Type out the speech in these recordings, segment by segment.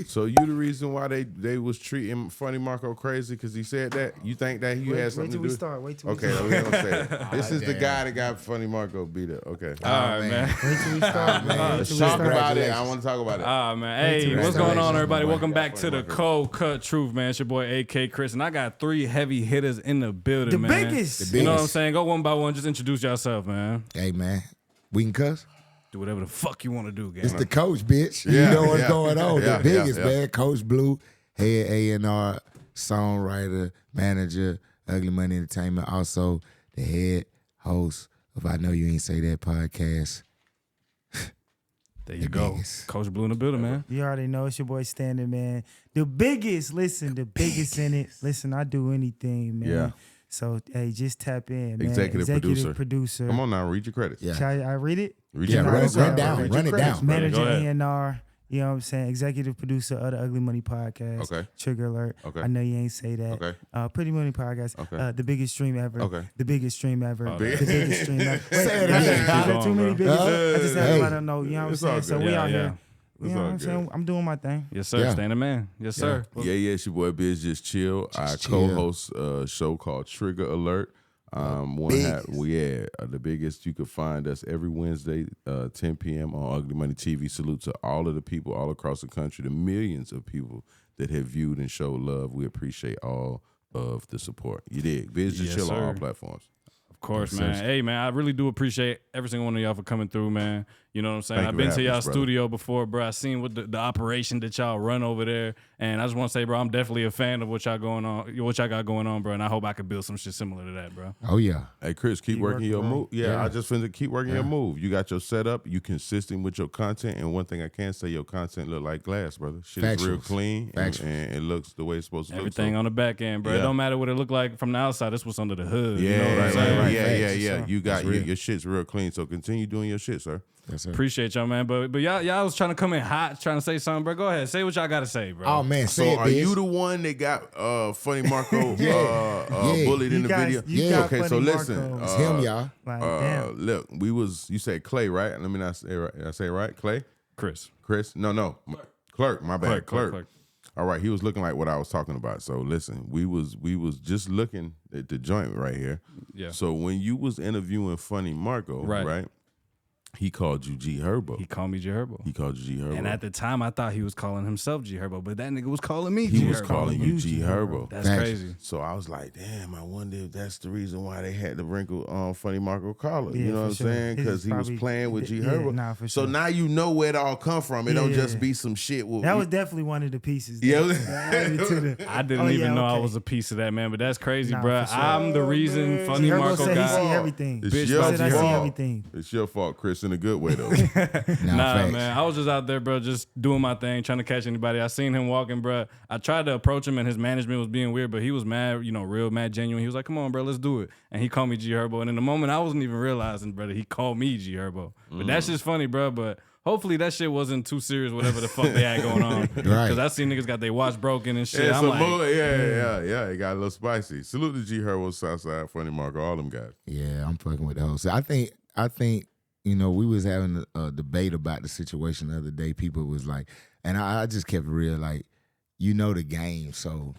So you the reason why they was treating Funny Marco crazy because he said that? You think that you had something to do? Wait till we start. Okay, we don't say that. This is the guy that got Funny Marco beat up. Okay. All right, man. Wait till we start, man. Let's talk about it. I want to talk about it. Man. Hey, what's going on, everybody? Welcome back to the Cold Cut Truth, man. It's your boy A.K Chris, and I got 3 heavy hitters in the building, man. The biggest. You know what I'm saying? Go one by one. Just introduce yourself, man. Hey, man. We can cuss? Do whatever the fuck you want to do, gang. It's the coach, bitch. Yeah, you know what's going on. yeah, the biggest, yeah. man. Coach Bleu, head A&R, songwriter, manager, Ugly Money Entertainment. Also, the head host of I Know You Ain't Say That podcast. There you go. Biggest. Coach Bleu in the building, man. You already know it's your boy StanDaMan. The biggest. Listen, the biggest in it. Listen, I do anything, man. Yeah. So, hey, just tap in, man. Executive producer. Come on now, read your credits. Yeah. Shall I read it? Read Yeah, your run credits. it down. Run it down. Manager Go ahead. A&R. You know what I'm saying? Executive producer of the Ugly Money Podcast. Okay. Trigger Alert. Okay. I Know You Ain't Say That. Okay. Pretty Money Podcast. Okay. The biggest stream ever. Okay. The biggest stream ever. Oh, The biggest stream ever. Wait, Say it I again. got Keep too many on, biggest. bro. I just had to let them know. You know what I'm It's all saying? So good. we Yeah, out yeah. here. You It's know all what I'm saying? good. I'm doing my thing. Yes, sir. Yeah. StanDaMan. Yes, sir. Yeah, it's your boy BizzjustChill. I Just chill. co-host a show called Trigger Alert. The biggest. You can find us every Wednesday, 10 p.m. on Ugly Money TV. Salute to all of the people all across the country, the millions of people that have viewed and showed love. We appreciate all of the support. You dig? BizzjustChill on all platforms. Of course, Yes, man. sir. Hey, man, I really do appreciate every single one of y'all for coming through, man. You know what I'm saying? Thank I've you been for to having y'all us, brother. studio before, bro. I seen what the operation that y'all run over there, and I just want to say, bro, I'm definitely a fan of what y'all got going on, bro. And I hope I could build some shit similar to that, bro. Oh, yeah. Hey, Chris, keep working your move. Yeah, I just finna keep working your move. You got your setup. You consistent with your content. And one thing I can say, your content look like glass, brother. Shit is real Factuals. clean. And Factuals. it looks the way it's supposed to Everything look. on the back end, bro. Yeah. It don't matter what it look like from the outside. That's what's under the hood. Yeah, you know what I'm saying? right. Yeah. You got That's real. your shit's real clean. So continue doing your shit, sir. Yes, sir. Appreciate y'all, man. But y'all was trying to come in hot, trying to say something, bro. Go ahead. Say what y'all got to say, bro. Oh, man. So Say it, are bitch. you the one that got Funny Marco Yeah. bullied in the video? got Okay, so Funny listen. Marco. It's him, y'all. Like, damn. Look, you said Clay, right? Let me not say it right. Did I say it right? Clay? Chris. Chris? No. Clerk, my bad. Clerk. Clerk. All right, he was looking like what I was talking about. So listen, we was just looking at the joint right here. Yeah. So when you was interviewing Funny Marco, right? He called you G Herbo. He called me G Herbo. He called you G Herbo. And at the time, I thought he was calling himself G Herbo, but that nigga was calling me G he Herbo. was calling you G Herbo. That's Facts. crazy. So I was like, damn, I wonder if that's the reason why they had to wrinkle on Funny Marco collar. Yeah, You know for what I'm sure. saying? This Because is he was probably- playing with G yeah, Herbo. nah, for So sure. now you know where it all come from. It don't Yeah. just be some shit. With, That was definitely one of the pieces. Yeah. I didn't even know I was a piece of that, man, but that's crazy, Nah, bro. for sure. I'm the reason Funny Herbo Marco said he see got... everything. It's He your said I see fault. everything. It's your fault, Chris, in a good way though. Nah, facts. man. I was just out there, bro, just doing my thing, trying to catch anybody. I seen him walking, bro. I tried to approach him, and his management was being weird, but he was mad, real mad, genuine. He was like, come on, bro, let's do it. And he called me G Herbo. And in the moment, I wasn't even realizing, brother, he called me G Herbo. But that's just funny, bro. But hopefully that shit wasn't too serious, whatever the fuck they had going on. Right. Because I seen niggas got their watch broken and shit. Yeah, I'm like, yeah. It got a little spicy. Salute to G Herbo, Southside, Funny Marco, all them guys. Yeah, I'm fucking with those. I think, we was having a debate about the situation the other day. People was like, and I just kept it real, like, the game, so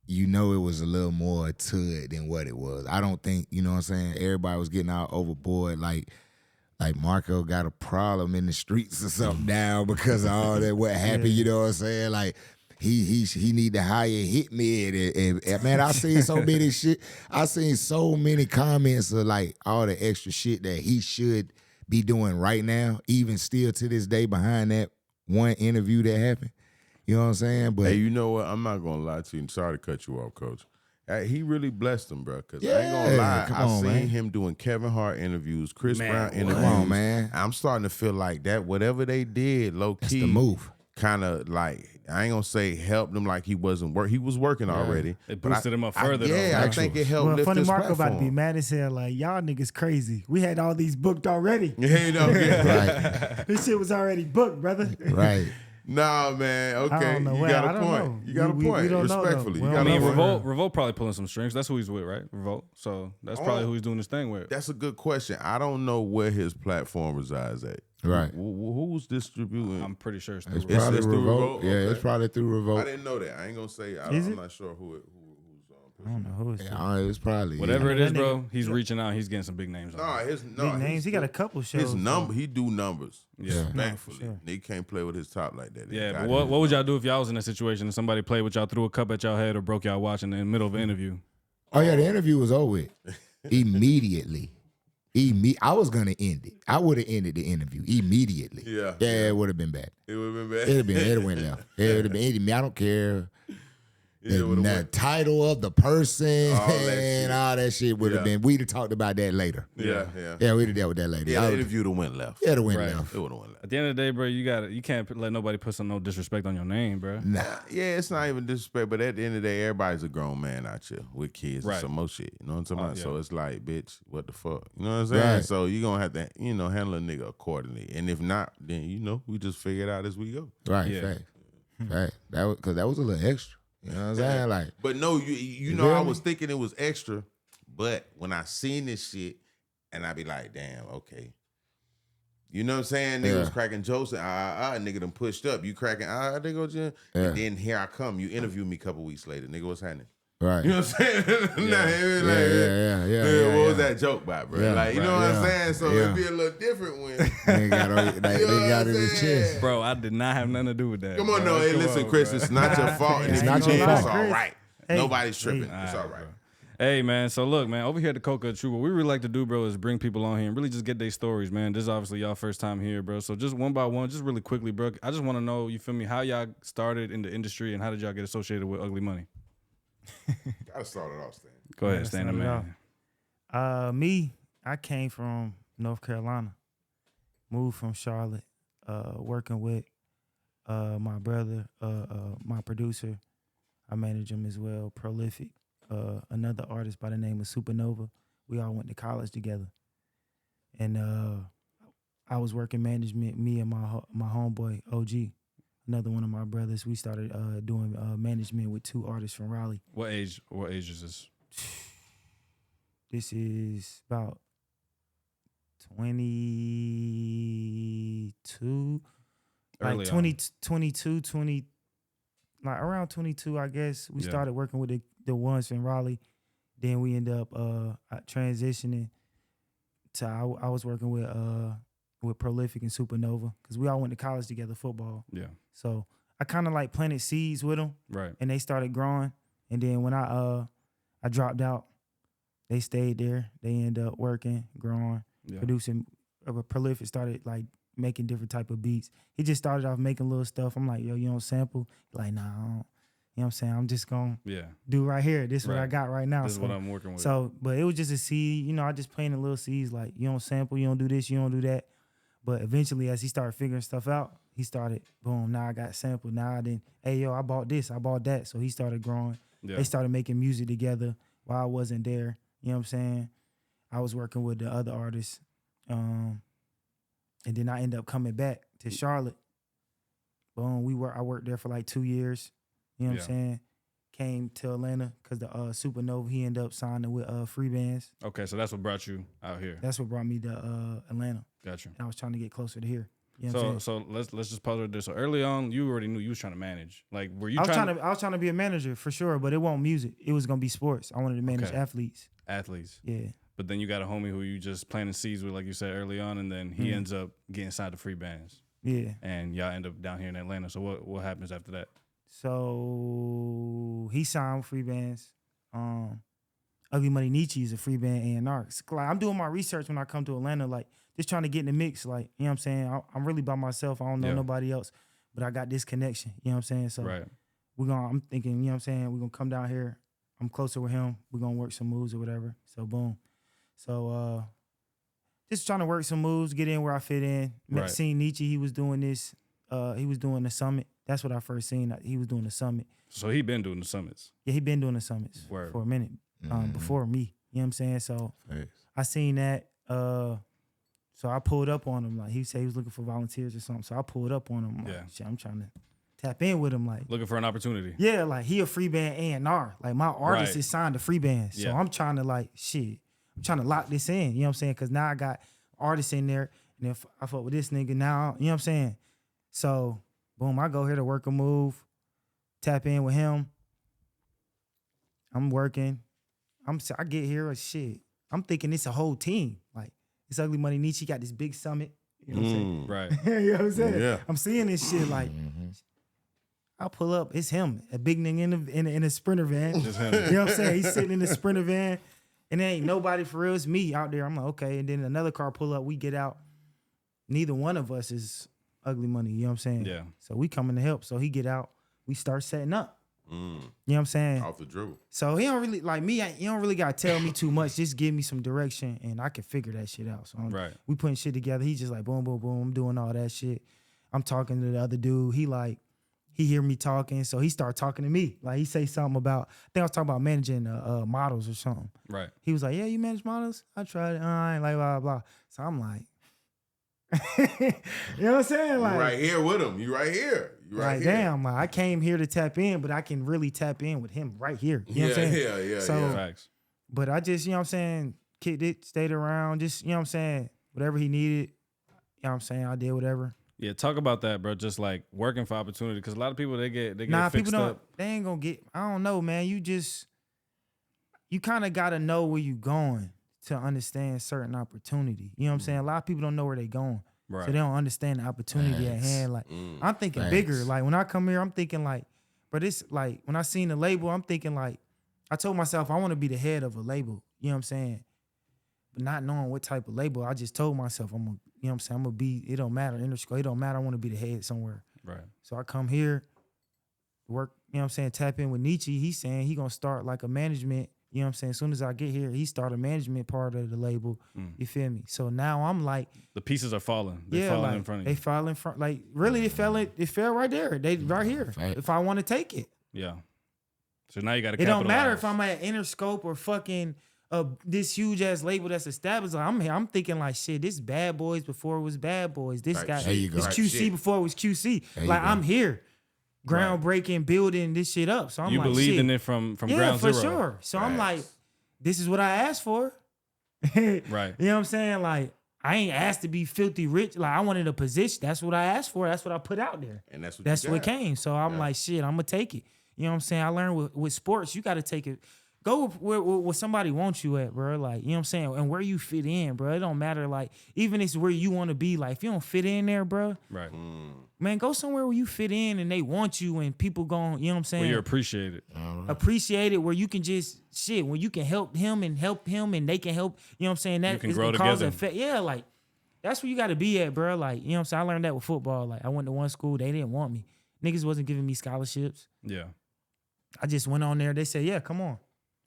it was a little more to it than what it was. I don't think, what I'm saying, everybody was getting out overboard, like Marco got a problem in the streets or something now because of all that what happened, you know what I'm saying? Like, he need to hire a hitman. And man, I seen so many shit. I seen so many comments of like all the extra shit that he should be doing right now, even still to this day behind that one interview that happened. You know what I'm saying? But Hey, you know what? I'm not gonna lie to you. Sorry to cut you off, Coach. He really blessed him, bro. Because I ain't gonna lie, come I on, seen man. him doing Kevin Hart interviews, Chris Brown interviews. Come on, man. I'm starting to feel like that whatever they did, low That's key, the move. Kind of like, I ain't gonna say helped him like he wasn't work. He was working already. It but boosted him up further, though, Yeah, bro. I think it helped Well, lift Funny his Marco platform. about to be mad as hell. Like, y'all niggas crazy. We had all these booked already. Yeah, Right. This shit was already booked, brother. Right. Nah, man. Okay, don't know. you Well, got I a don't point. know. You got a We point. don't know, though. Respectfully, We you don't got I a mean, point. Revolt probably pulling some strings. That's who he's with, right? Revolt. So that's probably who he's doing this thing with. That's a good question. I don't know where his platform resides at. Right. Who's distributing? I'm pretty sure it's It's through probably it's through Revolt. Revolt? Yeah, Okay. it's probably through I Revolt. didn't know that. I ain't gonna say. Is I'm it? not sure who's I don't know who it's. Yeah, it's probably whatever yeah. it is, bro. He's reaching out. He's getting some big names. Nah, On his Big names. He got a couple shows. His number. He do numbers. Yeah. Respectfully, No, for sure. he can't play with his top like that. Yeah, Got but what his would y'all number. do if y'all was in a situation and somebody played with y'all, threw a cup at y'all head, or broke y'all watch in the middle of an interview? Oh yeah, the interview was over with. Immediately. I was gonna end it. I would have ended the interview immediately. Yeah. it would have been bad. It would have been bad. It'd have went left. It would have been. I don't care. It would've The went- title of the person All that shit. and all that shit would have Yeah. been. We'd have talked about that later. Yeah. Yeah, we'd have dealt with that later. Yeah, I the would- interview would have went left. it'd have went Right. left. It would have went left. At the end of the day, bro, you can't let nobody put some no disrespect on your name, bro. Nah. Yeah, it's not even disrespect, but at the end of the day, everybody's a grown man out here with kids Right. and some more shit. You know what I'm talking about? yeah. So it's like, bitch, what the fuck? You know what I'm saying? Right. So you're going to have to, handle a nigga accordingly. And if not, then, we just figure it out as we go. Right. Yeah. Fact. That was because that was a little extra. You know what I'm saying? Like, But no, you know, feel I me? was thinking it was extra, but when I seen this shit, and I be like, damn, okay. You know what I'm saying? Nigga Yeah. was cracking jokes and nigga done pushed up. You cracking, they go, Jim. Yeah. And then here I come. You interview me a couple weeks later. Nigga, what's happening? right. You know what I'm saying? Yeah. What was that joke about, bro? Yeah, like, you know right, what I'm yeah, saying? So yeah. it'd be a little different when. They got it in his chest. Bro, I did not have nothing to do with that. Come on, bro. no, hey, Come listen, on, Chris, bro. it's not your fault. And It's if not you your did, it's fault. all right. Hey, Nobody's tripping. hey. It's all Alright, right. bro. Hey, man, so look, man, over here at the Coca True, what we really like to do, bro, is bring people on here and really just get their stories, man. This is obviously y'all first time here, bro. So just one by one, just really quickly, bro, I just want to know, you feel me, how y'all started in the industry and how did y'all get associated with Ugly Money? Gotta start it off, Stan. Go ahead, Gotta Stan, start it man. Me, I came from North Carolina, moved from Charlotte, working with my brother, my producer. I manage him as well, Prolific, another artist by the name of Supernova. We all went to college together. And I was working management, me and my homeboy, OG, another one of my brothers. We started doing management with two artists from Raleigh. What age is this? This is about 22, Early like on. 22, 20, like around 22, I guess. We Yeah. started working with the ones from Raleigh. Then we ended up transitioning to, I was working with Prolific and Supernova because we all went to college together, football. Yeah, So I kind of like planted seeds with them. right. And they started growing. And then when I dropped out, they stayed there. They ended up working, growing, Yeah. producing. Prolific started like making different type of beats. He just started off making little stuff. I'm like, yo, you don't sample? Like, nah, I don't. You know what I'm saying? I'm just gonna Yeah, do right here. This is what I Right. got right now. this is So- what I'm working with. so, but it was just a seed. You know, I just planted little seeds. Like, you don't sample, you don't do this, you don't do that. But eventually, as he started figuring stuff out, he started, boom, now I got sampled. Now I didn't, hey, yo, I bought this, I bought that. So he started growing. Yeah, They started making music together while I wasn't there. You know what I'm saying? I was working with the other artists. And then I ended up coming back to Charlotte. Boom, I worked there for like 2 years. You know what Yeah. I'm saying? Came to Atlanta because the Supernova, he ended up signing with Free Bands. okay, so that's what brought you out here. That's what brought me to Atlanta. Got you. And I was trying to get closer to here. You know what I'm So saying? let's just pause right there. So early on, you already knew you was trying to manage. Like, were you I was trying to I was trying to be a manager for sure, but it wasn't music. It was gonna be sports. I wanted to manage Okay. athletes. athletes? Yeah. But then you got a homie who you just planting seeds with, like you said early on, and then he Mhm. ends up getting signed to Free Bands, Yeah. and y'all end up down here in Atlanta. So what happens after that? So he signed with Free Bands. Ugly Money Nietzsche is a Free Band A&R. Like, I'm doing my research when I come to Atlanta, like just trying to get in the mix. Like, you know what I'm saying? I'm really by myself. I don't know Yeah. nobody else, but I got this connection. You know what I'm saying? So Right. I'm thinking, you know what I'm saying? We're gonna come down here. I'm closer with him. We're gonna work some moves or whatever. So boom. So just trying to work some moves, get in where I fit in. Right. Seen Nietzsche, he was doing this. He was doing the summit. That's what I first seen. He was doing the summit. So he been doing the summits. Yeah, he been doing the summits Word. for a minute. Before me. You know what I'm saying? So Thanks. I seen that. So I pulled up on him. Like, he said he was looking for volunteers or something. So I pulled up on him. I'm Yeah. like, shit, I'm trying to tap in with him. Like, Looking for an opportunity. yeah, like he a free band A&R. Like my artist Right. is signed to free band. So Yeah. I'm trying to I'm trying to lock this in. You know what I'm saying? Cause now I got artists in there. And if I fuck with this nigga now, you know what I'm saying? So boom, I go here to work a move, tap in with him. I'm working. I get here, shit. I'm thinking it's a whole team. Like it's Ugly Money Nietzsche got this big summit. You know what I'm saying? Right. You know what I'm saying? Yeah. I'm seeing this shit like I pull up, it's him, a big nigga in a Sprinter van. Just him. You know what I'm saying? He's sitting in the Sprinter van, and there ain't nobody for real. It's me out there. I'm like, okay. And then another car pull up, we get out. Neither one of us is Ugly Money. You know what I'm saying? Yeah. So we coming to help. So he get out. We start setting up. You know what I'm saying? Off the dribble. So he don't really like me. He don't really gotta tell me too much. Just give me some direction, and I can figure that shit out. So we putting shit together. He just like boom, boom, boom. I'm doing all that shit. I'm talking to the other dude. He hear me talking, so he start talking to me. Like he say something about. I think I was talking about managing models or something. Right. He was like, "Yeah, you manage models? I tried it. I ain't like blah blah." So I'm like, you know what I'm saying? Like You right here with him. You right here. You right like here. damn, like I came here to tap in, but I can really tap in with him right here. You know what I'm saying? Yeah. So- Facts. But I just, you know what I'm saying, kicked it, stayed around, just, you know what I'm saying, whatever he needed, you know what I'm saying, I did whatever. Yeah, talk about that, bro. Just like working for opportunity, because a lot of people they get Nah, fixed people don't, up. they ain't gonna get, I don't know, man. You kind of gotta know where you going to understand certain opportunity. You know what I'm saying? A lot of people don't know where they going. Right. So they don't understand the opportunity at Facts. hand. Like, I'm thinking Facts. bigger. Like, when I come here, I'm thinking like, but it's like, when I seen the label, I'm thinking like, I told myself I want to be the head of a label. You know what I'm saying? But not knowing what type of label, I just told myself I'm gonna, you know what I'm saying, I'm gonna be, it don't matter, Interscope, it don't matter, I want to be the head somewhere. Right. So I come here, work, you know what I'm saying, tap in with Nietzsche. He's saying he gonna start like a management, you know what I'm saying? As soon as I get here, he start a management part of the label. You feel me? So now I'm like, The pieces are falling. They falling like, in front of they you. fall in front, like really it fell right there. They right here. Fact. If I want to take it. Yeah. So now you got to It don't matter capitalize. if I'm at Interscope or fucking this huge ass label that's established. Like, I'm thinking like shit. This Bad Boys before it was Bad Boys. This Right guy, There you go. this Right QC shit. before it was QC. There you Like go. I'm here, groundbreaking, building this shit up. So I'm You like, believed shit. in it from Yeah, ground for zero. sure. So I'm like, Facts. this is what I asked for. Right. You know what I'm saying? Like I ain't asked to be filthy rich. Like I wanted a position. That's what I asked for. That's what I put out there. And that's what That's you what got. came. So I'm like, shit, I'm gonna take it. You know what I'm saying? I learned with sports, you gotta take it. Go where somebody wants you at, bro. Like, you know what I'm saying? And where you fit in, bro. It don't matter. Like, even if it's where you want to be. Like, if you don't fit in there, bro, Right. man, go somewhere where you fit in and they want you and people gon', you know what I'm saying? Well, you're appreciated. Appreciate it where you can just shit, where you can help him and they can help, you know what I'm saying? That can is grow the cause together. and effect. Yeah, like that's where you gotta be at, bro. Like, you know what I'm saying? I learned that with football. Like, I went to one school, they didn't want me. Niggas wasn't giving me scholarships. Yeah. I just went on there. They said, yeah, come on.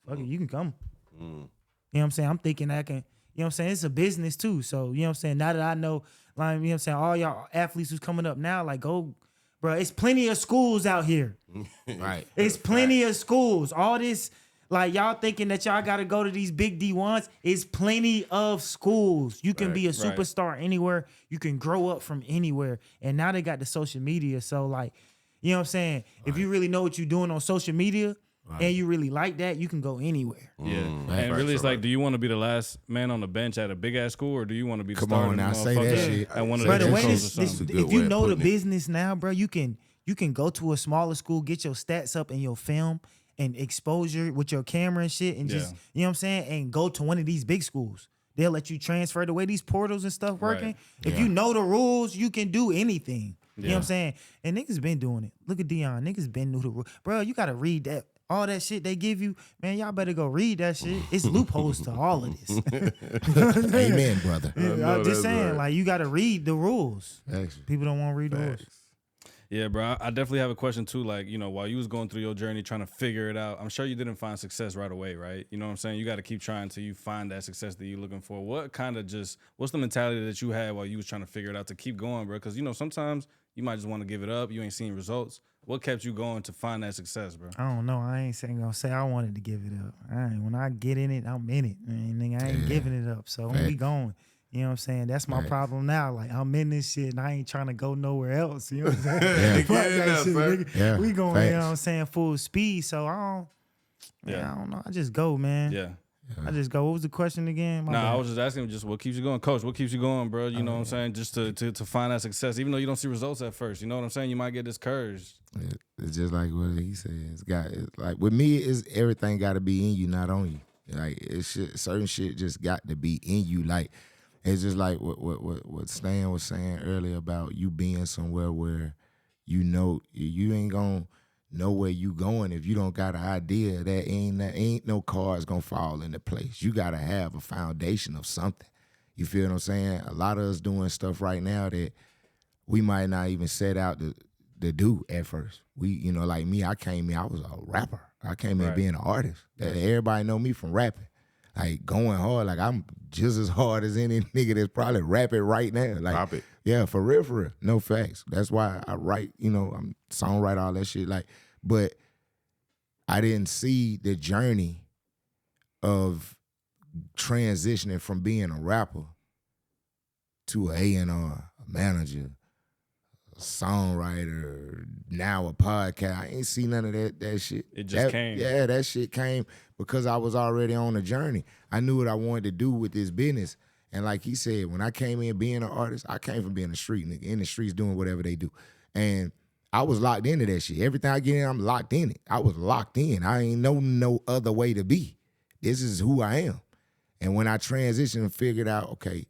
Fuck it, you can come. You know what I'm saying? I'm thinking I can, you know what I'm saying? It's a business too. So, you know what I'm saying? Now that I know, like, you know what I'm saying? All y'all athletes who's coming up now, like, go, bro, it's plenty of schools out here. Right. It's plenty of schools. All this, like, y'all thinking that y'all got to go to these big D1s. It's plenty of schools. You can be a superstar anywhere. You can grow up from anywhere. And now they got the social media. So, like, you know what I'm saying? If you really know what you're doing on social media and you really like that, you can go anywhere. Yeah. And Right. really, it's like, do you want to be the last man on the bench at a big ass school, or do you want to be the Come on starting now, say motherfucker that shit. at one of By the the way, schools or this, something? a good if way you of know the putting it. business now, bro, you can go to a smaller school, get your stats up in your film and exposure with your camera and shit, and just, you know what I'm saying, and go to one of these big schools. They'll let you transfer the way these portals and stuff working. Right. If you know the rules, you can do anything. You know what Yeah. I'm saying? And niggas been doing it. Look at Dion. Niggas been knew the rules. Bro, you got to read that. All that shit they give you, man, y'all better go read that shit. It's loopholes to all of this. Amen, brother. I'm that's just saying, right. like, you got to read the rules. Thanks. People don't want to read the rules. Yeah, bro. I definitely have a question too. Like, you know, while you was going through your journey trying to figure it out, I'm sure you didn't find success right away, right? You know what I'm saying? You got to keep trying till you find that success that you're looking for. What's the mentality that you had while you was trying to figure it out to keep going, bro? Because, you know, sometimes you might just want to give it up. You ain't seeing results. What kept you going to find that success, bro? I don't know. I ain't gonna say I wanted to give it up. When I get in it, I'm in it. Nigga, I ain't giving it up. So when we going, You know what I'm saying? That's my Right. problem now. Like, I'm in this shit and I ain't trying to go nowhere else. You know what I'm saying? Yeah. Fuck Get in that there, shit, sir. nigga. Yeah, We going, you know facts. what I'm saying, full speed. So I don't know. I just go, man. Yeah. I just go. What was the question again? My Nah, I bad. was just asking just what keeps you going, coach. What keeps you going, bro? You know what I'm saying? Just to find that success, even though you don't see results at first. You know what I'm saying? You might get discouraged. It's just like what he said. It's like with me, is everything got to be in you, not on you. Like certain shit just got to be in you. Like it's just like what Stan was saying earlier about you being somewhere where you know you ain't gonna know where you going if you don't got an idea. That ain't no cards gonna fall into place. You gotta have a foundation of something. You feel what I'm saying? A lot of us doing stuff right now that we might not even set out to do at first. We, you know, like me, I came in, I was a rapper. I came in Right. being an artist. That everybody know me from rapping. Like going hard, like I'm just as hard as any nigga that's probably rapping right now. Like, Pop it. yeah, for real. No facts. That's why I write, you know, I'm songwrite, all that shit. Like, but I didn't see the journey of transitioning from being a rapper to an A&R, a manager, a songwriter, now a podcast. I ain't see none of that shit. It just came. Yeah, that shit came because I was already on a journey. I knew what I wanted to do with this business. And like he said, when I came in being an artist, I came from being a street nigga, in the streets doing whatever they do. And I was locked into that shit. Everything I get in, I'm locked in it. I was locked in. I ain't know no other way to be. This is who I am. And when I transitioned and figured out, okay,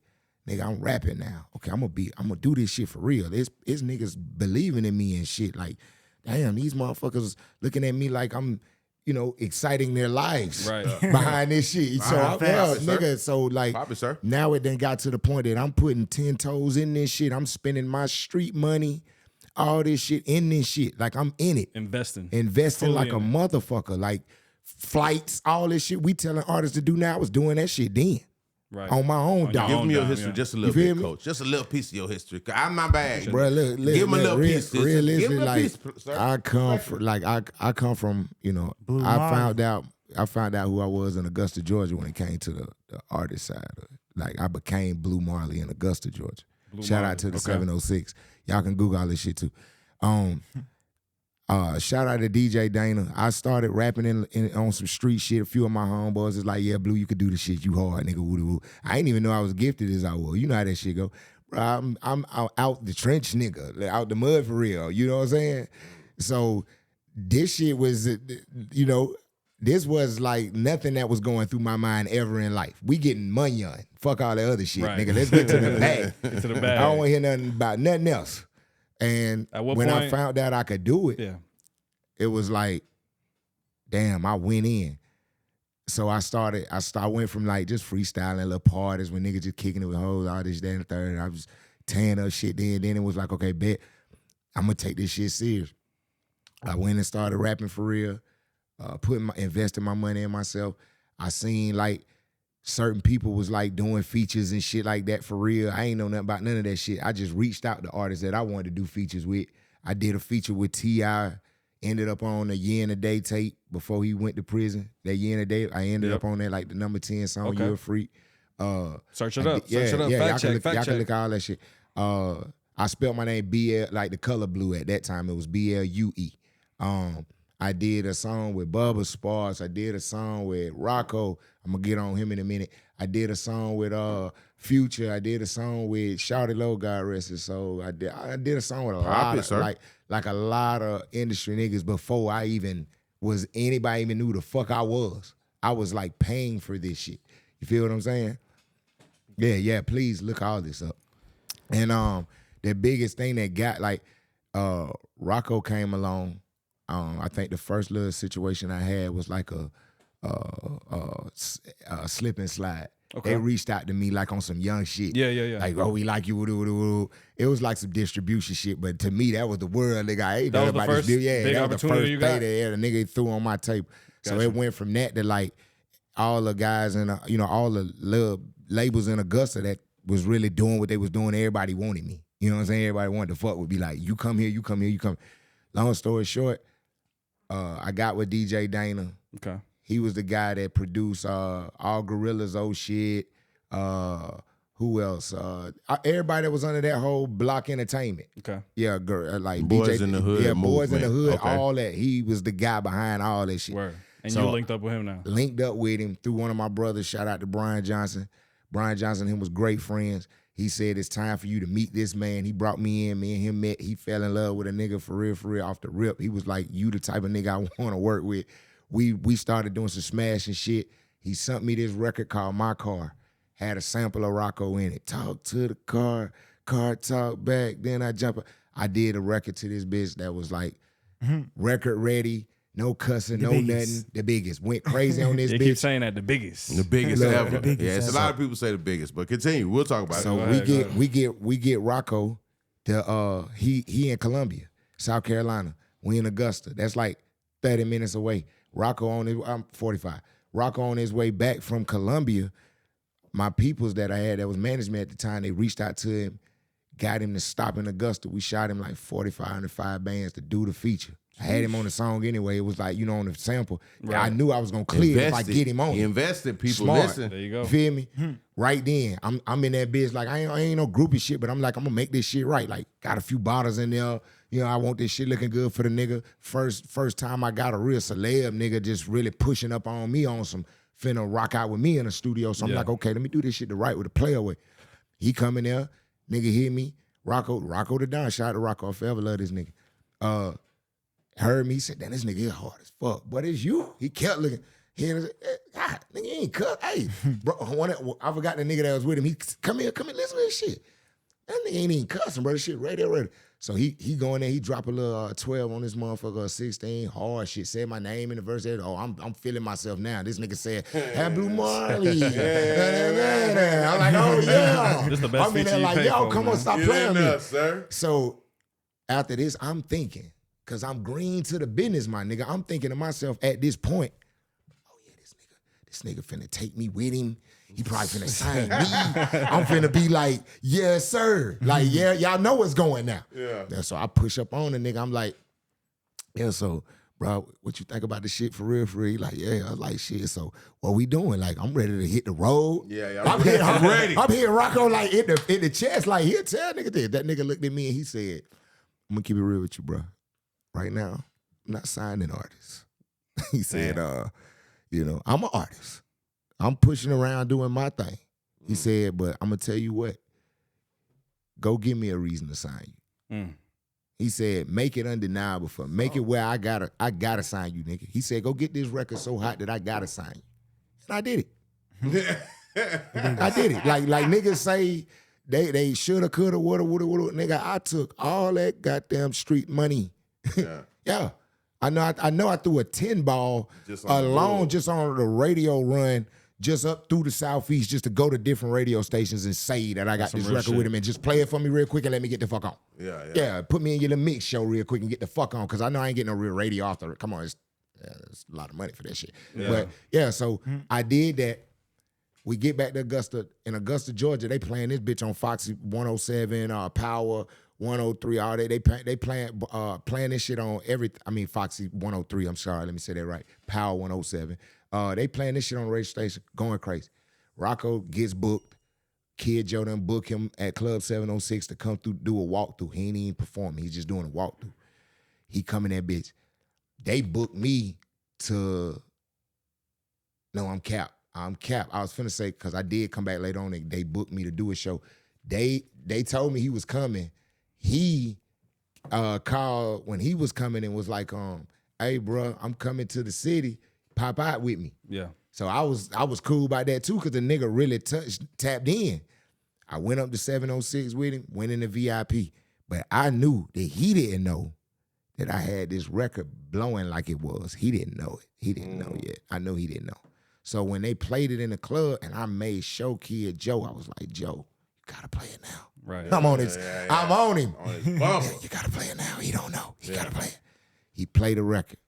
nigga, I'm rapping now. Okay, I'm gonna do this shit for real. It's niggas believing in me and shit. Like, damn, these motherfuckers looking at me like I'm, you know, exciting their lives Right. behind this shit. So, Pop it, nigga, sir. so like, Pop it, sir. now it then got to the point that I'm putting 10 toes in this shit. I'm spending my street money, all this shit in this shit. Like, I'm in it. Investing Investing Fully like a in it. motherfucker. Like, flights, all this shit we telling artists to do now. I was doing that shit then. Right. On my own On your dog. Give own me your dime, history yeah. just a little feel bit, me? coach. Just a little piece of your history. I'm my bag. Bro, look, Give him a little piece. Give realistically, him a like piece, sir. I come from, you know, Blue I Marlin. found out who I was in Augusta, Georgia when it came to the artist side of it. Like I became Blue Marley in Augusta, Georgia. Shout out to the 706. Y'all can Google all this shit too. Shout out to DJ Dana. I started rapping on some street shit. A few of my homeboys is like, yeah, Blue, you could do the shit. You hard, nigga. Woo-doo-woo. I didn't even know I was gifted as I was. You know how that shit go. Bro, I'm out the trench, nigga. Like, out the mud for real. You know what I'm saying? So this shit was, you know, this was like nothing that was going through my mind ever in life. We getting money on. Fuck all that other shit, Right. nigga. Let's get to the bag. Get to the I bag. don't want to hear nothing about nothing else. And At what when I point- found out I could do it, Yeah. it was like, damn, I went in. So I went from like just freestyling little parties when niggas just kicking it with hoes, all this, that, and the third. I was tearing up shit then. Then it was like, okay, bet, I'm gonna take this shit serious. I went and started rapping for real, investing my money in myself. I seen like certain people was like doing features and shit like that for real. I ain't know nothing about none of that shit. I just reached out to artists that I wanted to do features with. I did a feature with T.I., ended up on a Year and a Day tape before he went to prison. That Year and a Day, I ended up on that, like the number 10 song, Okay. You a Freak. Search it up. Yeah, Search it up. yeah, Fact y'all check. can look at all that shit. I spelled my name BL, like the color blue at that time. It was BLUE. I did a song with Bubba Sparks. I did a song with Rocco. I'm gonna get on him in a minute. I did a song with Future. I did a song with Shawty Low, God rest his soul. I did a song with a lot of like a lot of industry niggas before anybody even knew the fuck I was. I was like paying for this shit. You feel what I'm saying? Yeah, please look all this up. And the biggest thing that got like Rocco came along. I think the first little situation I had was like a slip and slide. Okay. They reached out to me like on some young shit. Yeah. Like, oh, we like you. Woo-doo-woo-doo. It was like some distribution shit, but to me, that was the world, nigga. I ain't That know was the about this first deal. Yeah, big that was the opportunity first you thing got? that the nigga threw on my tape. So Gotcha. it went from that to like all the guys and all the little labels in Augusta that was really doing what they was doing. Everybody wanted me. You know what I'm saying? Everybody wanted to fuck with me. Like, you come here, you come here, you come. Long story short, I got with DJ Dana. Okay. He was the guy that produced all Gorilla's old shit. Who Who else? Everybody that was under that whole Block Entertainment. Okay. Yeah, girl, like Boys DJ, in the Hood yeah, Boys in the movement. Hood, Okay. all that. He was the guy behind all that shit. Word. And So, you linked up with him now. Linked up with him through one of my brothers. Shout out to Brian Johnson. Brian Johnson and him was great friends. He said, it's time for you to meet this man. He brought me in. Me and him met. He fell in love with a nigga for real, off the rip. He was like, you the type of nigga I want to work with. We started doing some smashing shit. He sent me this record called My Car. Had a sample of Rocco in it. Talk to the car talk back. Then I jump. I did a record to this bitch that was like record ready, no cussing, The no biggest. nothing. The biggest. Went crazy on this They bitch. keep saying that, the biggest. The biggest Look, ever. the biggest yeah, it's ever. a lot of people say the biggest, but continue. We'll talk about So it. we get Rocco to he in Columbia, South Carolina. We in Augusta. That's like 30 minutes away. Rocco on his I'm 45. Rocco on his way back from Columbia. My peoples that I had that was management at the time, they reached out to him, got him to stop in Augusta. We shot him like 45 bands to do the feature. I had him on the song anyway. It was like, on the sample. Right. I knew I was gonna clear it if I get him on. He invested. People Smart. listen. There you go. Feel me? Right then, I'm in that bitch like I ain't no groupie shit, but I'm like I'm gonna make this shit right. Like got a few bottles in there. I want this shit looking good for the nigga. First time I got a real celeb nigga just really pushing up on me on some finna rock out with me in the studio. So I'm Yeah. like, okay, let me do this shit the right way, the player way. He come in there, nigga hit me. Rocco the Don. Shout out to Rocco. I forever love this nigga. Heard me, said, damn, this nigga is hard as fuck. But it's you. He kept looking. He said, God, nigga, you ain't cut. Hey, bro, I forgot the nigga that was with him. He come here, listen to this shit. That nigga ain't even cussing, bro. This shit right there. So he go in there, he drop a little 12 on this motherfucker, 16, hard shit. Said my name in the verse. Oh, I'm feeling myself now. This nigga said, have Blue Marley. I'm like, oh yeah. This the best I'm in there feature you like, pay yo, for, come man. on, stop Get playing in me. there, sir. So after this, I'm thinking, because I'm green to the business, my nigga. I'm thinking to myself at this point, oh yeah, this nigga finna take me with him. He probably finna sign me. I'm finna be like, yes, sir. Like, yeah, y'all know what's going now. Yeah. So I push up on the nigga. I'm like, yeah, so, bro, what you think about the shit for real? He like, yeah. I was like, shit, so what we doing? Like, I'm ready to hit the road. Yeah, I'm ready. I'm hitting Rocco like in the chest, like, he'll tell nigga this. That nigga looked at me and he said, I'm gonna keep it real with you, bro. Right now, I'm not signing artists. He said, I'm an artist. I'm pushing around doing my thing. He said, but I'm gonna tell you what, go give me a reason to sign you. He said, make it undeniable for me. Make it where I gotta sign you, nigga. He said, go get this record so hot that I gotta sign you. And I did it. I did it. Like niggas say they shoulda, coulda, woulda. Nigga, I took all that goddamn street money. Yeah. Yeah. I know I threw a 10 ball Just on the alone road. just on the radio run just up through the Southeast just to go to different radio stations and say that I got Some this real record shit. with him and just play it for me real quick and let me get the fuck on. Yeah, put me in your little mix show real quick and get the fuck on because I know I ain't getting no real radio off the. Come on, it's a lot of money for that shit. Yeah. But yeah, so I did that. We get back to Augusta. In Augusta, Georgia, they playing this bitch on Foxy 107, Power 103, all that. They playing this shit on Foxy 103. I'm sorry, let me say that right. Power 107. They playing this shit on the radio station, going crazy. Rocco gets booked. Kid Joe done book him at Club 706 to come through, do a walkthrough. He ain't even performing. He's just doing a walkthrough. He come in that bitch. They booked me to. No, I'm Cap. I was finna say, because I did come back later on, they booked me to do a show. They told me he was coming. He called when he was coming and was like, hey, bro, I'm coming to the city. Pop out with me. Yeah. So I was cool about that too, because the nigga really tapped in. I went up to 706 with him, went in the VIP. But I knew that he didn't know that I had this record blowing like it was. He didn't know it. He didn't know yet. I know he didn't know. So when they played it in the club and I made show Kid Joe, I was like, Joe, you gotta play it now. Right. I'm on his, I'm on him. On his bumper. You gotta play it now. He don't know. He gotta play it. He played the record.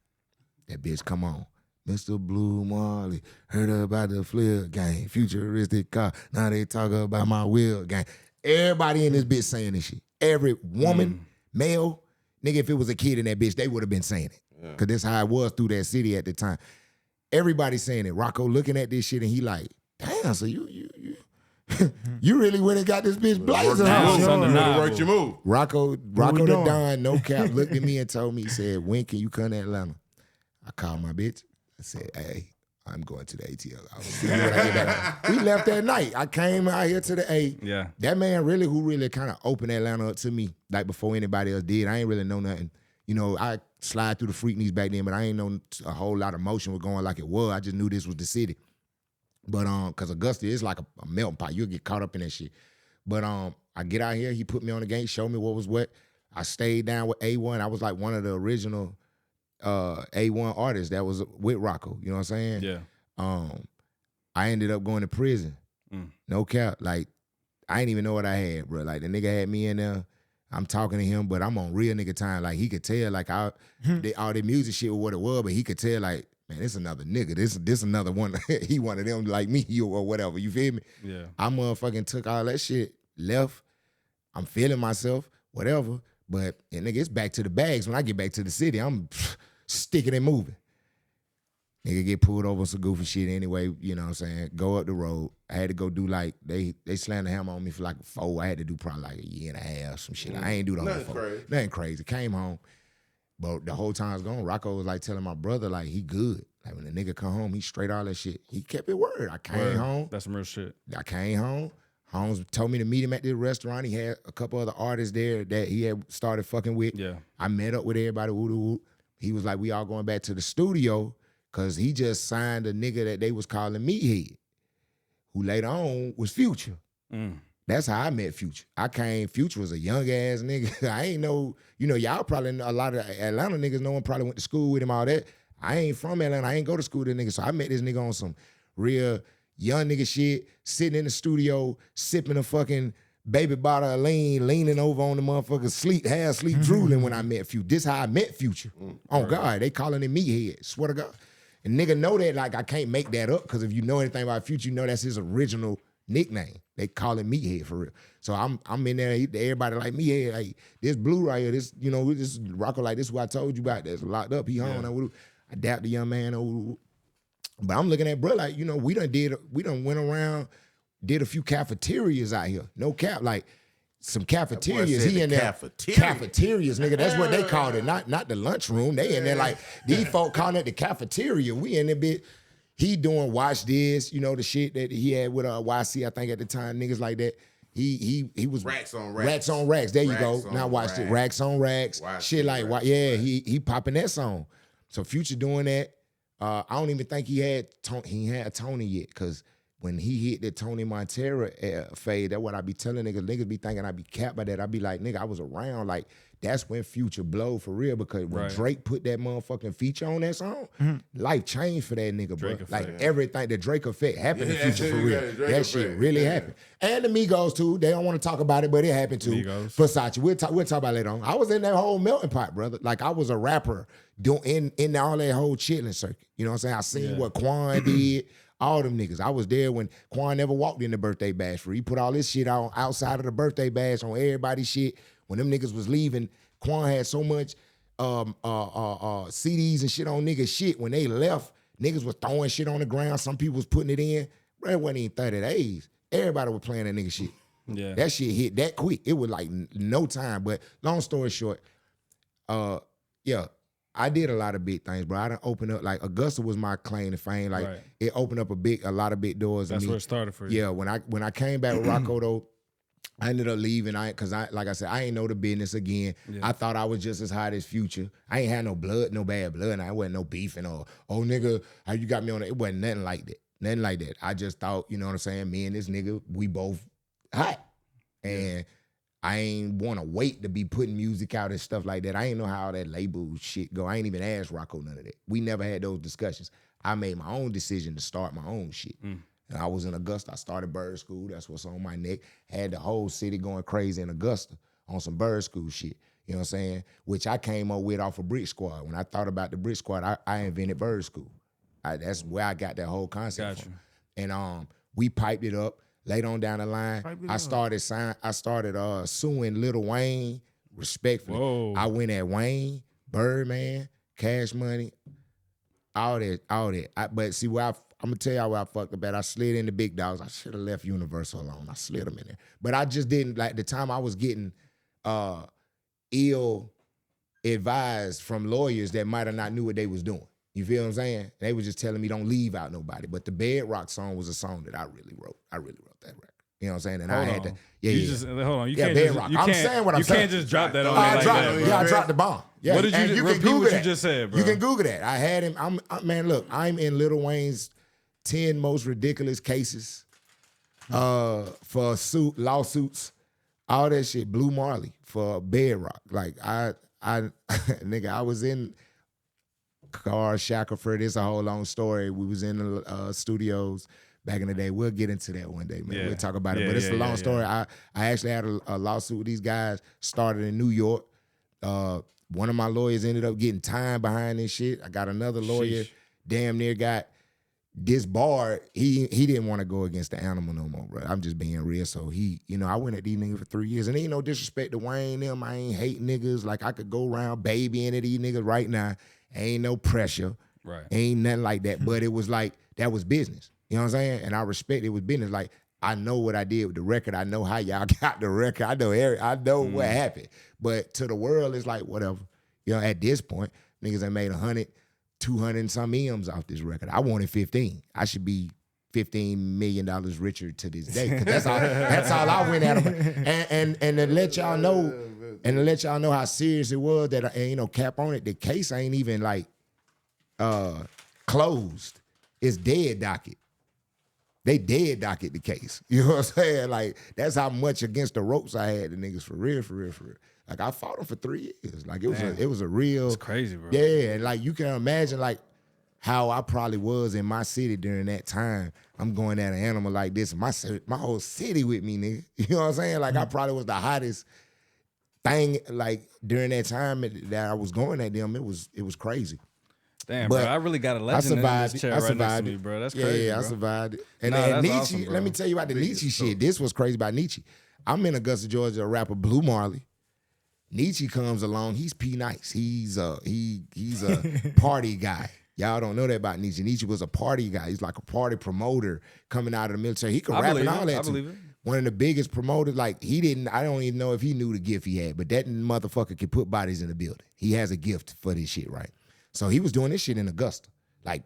That bitch come on. Mr. Blue Marley, heard about the flip game, futuristic car. Now they talk about my wheel game. Everybody in this bitch saying this shit. Every woman, male, nigga, if it was a kid in that bitch, they would have been saying it. Because that's how it was through that city at the time. Everybody saying it. Rocco looking at this shit and he like, damn, so you You really went and got this bitch blazing, Worked huh? your move. Sure. You really worked your move. Rocco we the doing? Don, no cap, looked at me and told me, he said, when can you come to Atlanta? I called my bitch. I said, hey, I'm going to the ATL. I was see you when I get back. We left that night. I came out here to the A. Yeah. That man who really kind of opened Atlanta up to me, like before anybody else did. I ain't really know nothing. You know, I slide through the Freakneys back then, but I ain't know a whole lot of motion was going like it was. I just knew this was the city. But cause Augusta is like a melting pot. You'll get caught up in that shit. But I get out here, he put me on the game, showed me what was what. I stayed down with A1. I was like one of the original A1 artists that was with Rocco. You know what I'm saying? Yeah. I ended up going to prison. Mm. No cap. Like, I didn't even know what I had, bro. Like, the nigga had me in there. I'm talking to him, but I'm on real nigga time. Like, he could tell, like, all the music shit was what it was, but he could tell, like, man, this another nigga. This another one. He one of them like me or whatever. You feel me? Yeah. I motherfucking took all that shit, left. I'm feeling myself, whatever. But, nigga, it's back to the bags. When I get back to the city, I'm sticking and moving. Nigga get pulled over some goofy shit anyway, you know what I'm saying? Go up the road. I had to go do like, they slammed the hammer on me for like 4. I had to do probably like a year and a half, some shit. I ain't do the whole 4. Nothing crazy. Came home. But the whole time I was gone, Rocco was like telling my brother, like, he good. Like, when the nigga come home, he straight all that shit. He kept it word. I came home. That's some real shit. I came home. Holmes told me to meet him at this restaurant. He had a couple other artists there that he had started fucking with. Yeah. I met up with everybody. Woo-doo-woo. He was like, we all going back to the studio because he just signed a nigga that they was calling Meathead, who later on was Future. Mm. That's how I met Future. Future was a young ass nigga. I ain't know, y'all probably, a lot of Atlanta niggas, no one probably went to school with him, all that. I ain't from Atlanta. I ain't go to school with this nigga. So I met this nigga on some real young nigga shit, sitting in the studio, sipping a fucking baby bottle of lean, leaning over on the motherfucker, half sleep, drooling when I met Future. This how I met Future. Oh God, they calling him Meathead. Swear to God. And nigga know that, like, I can't make that up, because if you know anything about Future, you know that's his original nickname. They call him Meathead for real. So I'm in there, everybody like Meathead, like, this Bleu right here, this Rocco, like, this is what I told you about, that's locked up, he home. I dapped the young man. But I'm looking at bro, like, we done went around, did a few cafeterias out here. No cap, like, some cafeterias. He in there. Cafeterias, nigga. That's what they called it. Not the lunchroom. They in there like, these folk calling it the cafeteria. We in there bit. He doing Watch This, the shit that he had with YC, I think at the time, niggas like that. He was Racks on Racks. Racks on Racks. There you Racks go. on Now watch it. Racks on Racks. Shit like Racks, yeah, he popping that song. So Future doing that. I don't even think he had Tony yet, because when he hit the Tony Montero fade, that's what I be telling niggas. Niggas be thinking I be capped by that. I be like, nigga, I was around. Like, that's when Future blowed for real, because when Drake put that motherfucking feature on that song, life changed for that nigga, bro. Like, everything, the Drake effect happened to Future for real. That shit really happened. And the Migos too. They don't want to talk about it, but it happened too. Migos. Versace. We'll talk about it later on. I was in that whole melting pot, brother. Like, I was a rapper in all that whole chilling circuit. You know what I'm saying? I seen what Quan did. All them niggas. I was there when Quan never walked in the birthday bash for. He put all this shit on outside of the birthday bash on everybody's shit. When them niggas was leaving, Quan had so much CDs and shit on niggas shit. When they left, niggas was throwing shit on the ground. Some people was putting it in. Bro, it wasn't even 30 days. Everybody was playing that nigga shit. Yeah. That shit hit that quick. It was like no time. But long story short, I did a lot of big things, bro. I done opened up, like, Augusta was my claim to fame. Like, it opened up a lot of big doors. That's to me. where it started for you. Yeah, when I came back with Rocco though, I ended up leaving. Because like I said, I ain't know the business again. Yeah. I thought I was just as hot as Future. I ain't had no bad blood, and I wasn't no beefing or, oh nigga, how you got me on it? It wasn't nothing like that. Nothing like that. I just thought, you know what I'm saying? Me and this nigga, we both hot. And I ain't want to wait to be putting music out and stuff like that. I ain't know how all that label shit go. I ain't even asked Rocco none of that. We never had those discussions. I made my own decision to start my own shit. And I was in Augusta. I started Bird School. That's what's on my neck. Had the whole city going crazy in Augusta on some Bird School shit. You know what I'm saying? Which I came up with off of Brick Squad. When I thought about the Brick Squad, I invented Bird School. That's where I got that whole concept from. And we piped it up. Later on down the line, I started suing Lil Wayne respectfully. Whoa. I went at Wayne, Birdman, Cash Money, all that. But see, where I'm gonna tell y'all where I fucked up at. I slid in the big dogs. I should have left Universal alone. I slid them in there. But I just didn't, like the time I was getting ill advised from lawyers that might have not knew what they was doing. You feel what I'm saying? They was just telling me don't leave out nobody. But the Bedrock song was a song that I really wrote. I really wrote that record. You know what I'm saying? And I had to, hold on. You yeah, can't Bedrock. just, I'm saying what I'm saying. You can't just drop that on I me like dropped, that, bro. yeah, I dropped the bomb. Yeah, What did and you can repeat Google what you that. just said, bro? You can Google that. I had him. Man, look, I'm in Lil Wayne's 10 most ridiculous cases for lawsuits, all that shit. Blue Marley for Bedrock. Like nigga, I was in Car Shackelford. It's a whole long story. We was in the studios back in the day. We'll get into that one day, man. Yeah. We'll talk about it. Yeah, But it's a long story. yeah. I actually had a lawsuit with these guys. Started in New York. One of my lawyers ended up getting time behind this shit. I got another lawyer, Sheesh. damn near got disbarred. He didn't want to go against the animal no more, bro. I'm just being real. So I went at these niggas for 3 years. And ain't no disrespect to Wayne them. I ain't hate niggas. Like I could go around babying at these niggas right now. Ain't no pressure. Right. Ain't nothing like that. But it was like, that was business. You know what I'm saying? And I respect it was business. Like, I know what I did with the record. I know how y'all got the record. I know what happened. But to the world, it's like, whatever. You know, at this point, niggas have made 100, 200 and some M's off this record. I wanted 15. I should be $15 million richer to this day. 'Cause that's all I went at them. And to let y'all know, how serious it was, that ain't no cap on it. The case ain't even like closed. It's dead docket. They dead docket the case. You know what I'm saying? Like, that's how much against the ropes I had the niggas, for real. Like, I fought them for 3 years. Like, it was a real. It's crazy, bro. Yeah, and like, you can imagine like how I probably was in my city during that time. I'm going at an animal like this, my whole city with me, nigga. You know what I'm saying? Like, I probably was the hottest thing like during that time that I was going at them. It was crazy. Damn, But bro, I really got a legend in this chair right next to me, bro. That's crazy, Yeah, bro. I survived it. And, Nah, and that's Nietzsche, awesome, bro. let me tell you about the Nietzsche shit. This was crazy about Nietzsche. I'm in Augusta, Georgia, a rapper, Blue Marley. Nietzsche comes along. He's P-Nice. He's a party guy. Y'all don't know that about Nietzsche. Nietzsche was a party guy. He's like a party promoter coming out of the military. He could rap and all that I too. believe it. One of the biggest promoters, like I don't even know if he knew the gift he had, but that motherfucker can put bodies in the building. He has a gift for this shit, right? So he was doing this shit in Augusta, like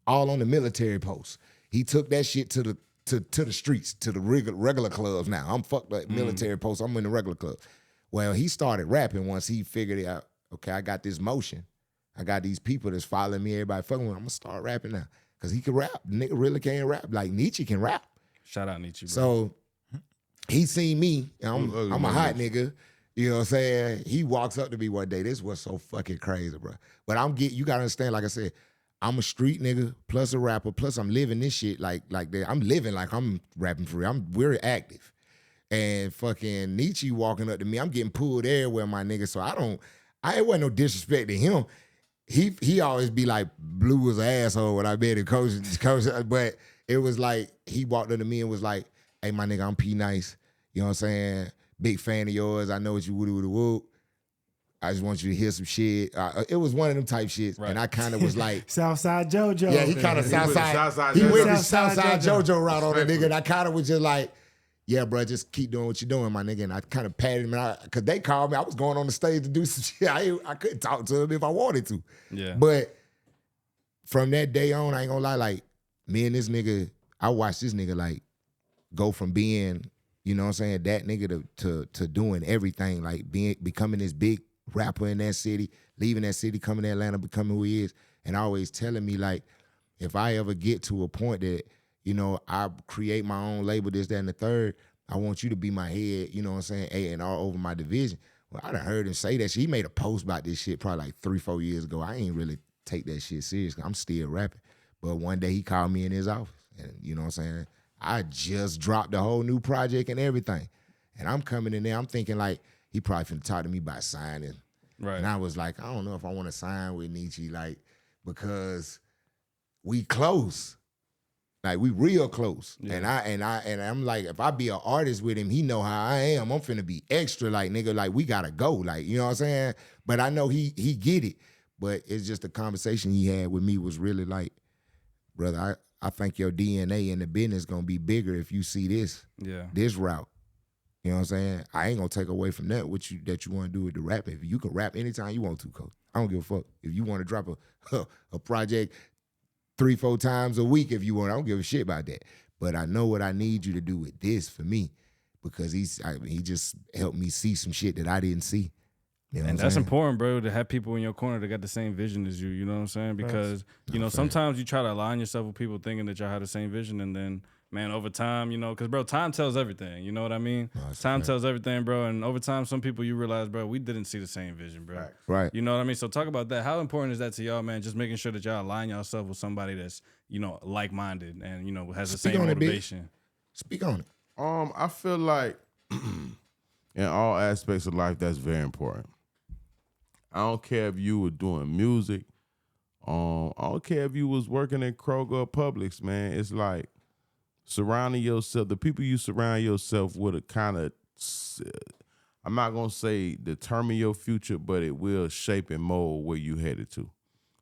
all on the military posts. He took that shit to the streets, to the regular clubs now. I'm fucked up military posts. I'm in the regular club. Well, he started rapping once he figured it out. Okay, I got this motion. I got these people that's following me, everybody fucking with me. I'm gonna start rapping now. Cause he can rap. The nigga really can rap. Like Nietzsche can rap. Shout out Nietzsche, bro. So he seen me, and I'm a hot nigga. You know what I'm saying? He walks up to me one day. This was so fucking crazy, bro. But you gotta understand, like I said, I'm a street nigga, plus a rapper, plus I'm living this shit like that. I'm living like I'm rapping for real. I'm very active. And fucking Nietzsche walking up to me, I'm getting pulled everywhere, my nigga. So I ain't want no disrespect to him. He always be like, Blue was an asshole when I met him, coach. But it was like, he walked up to me and was like, hey, my nigga, I'm P-Nice. You know what I'm saying? Big fan of yours. I know what you would. I just want you to hear some shit. It was one of them type shits. Right. And I kind of was like. Southside JoJo. Yeah, he kind of Southside. He went the Southside JoJo route on the nigga. And I kind of was just like, yeah, bro, just keep doing what you're doing, my nigga. And I kind of patted him out because they called me. I was going on the stage to do some shit. I couldn't talk to him if I wanted to. Yeah. But from that day on, I ain't gonna lie, like, me and this nigga, I watched this nigga, like, go from being, you know what I'm saying, that nigga to doing everything, like becoming this big rapper in that city, leaving that city, coming to Atlanta, becoming who he is, and always telling me, like, if I ever get to a point that, you know, I create my own label, this, that, and the third, I want you to be my head, you know what I'm saying, A&R over my division. Well, I done heard him say that shit. He made a post about this shit probably like 3-4 years ago. I ain't really take that shit serious. I'm still rapping. But one day he called me in his office, and you know what I'm saying, I just dropped a whole new project and everything. And I'm coming in there, I'm thinking like, he probably finna talk to me about signing. Right. And I was like, I don't know if I want to sign with Nietzsche, like, because we close. Like, we real close. Yeah. And I'm like, if I be an artist with him, he know how I am. I'm finna be extra, like, nigga, like, we gotta go. Like, you know what I'm saying? But I know he get it. But it's just the conversation he had with me was really like, brother, I think your DNA in the business gonna be bigger if you see this route. You know what I'm saying? I ain't gonna take away from that that you want to do with the rapping. If you can rap anytime you want to, coach. I don't give a fuck. If you want to drop a project 3-4 times a week, if you want, I don't give a shit about that. But I know what I need you to do with this for me, because he just helped me see some shit that I didn't see. You know and that's important, bro, to have people in your corner that got the same vision as you. You know what I'm saying? Because sometimes you try to align yourself with people thinking that y'all have the same vision, and then, man, over time, because, bro, time tells everything. You know what I mean? No, time tells everything, bro. And over time, some people you realize, bro, we didn't see the same vision, bro. Right. You know what I mean? So talk about that. How important is that to y'all, man? Just making sure that y'all align yourself with somebody that's, like-minded and, has the same motivation. Speak on it. I feel like in all aspects of life, that's very important. I don't care if you were doing music. I don't care if you was working at Kroger or Publix, man. It's like, surrounding yourself, the people you surround yourself with, are kind of, I'm not going to say determine your future, but it will shape and mold where you headed to.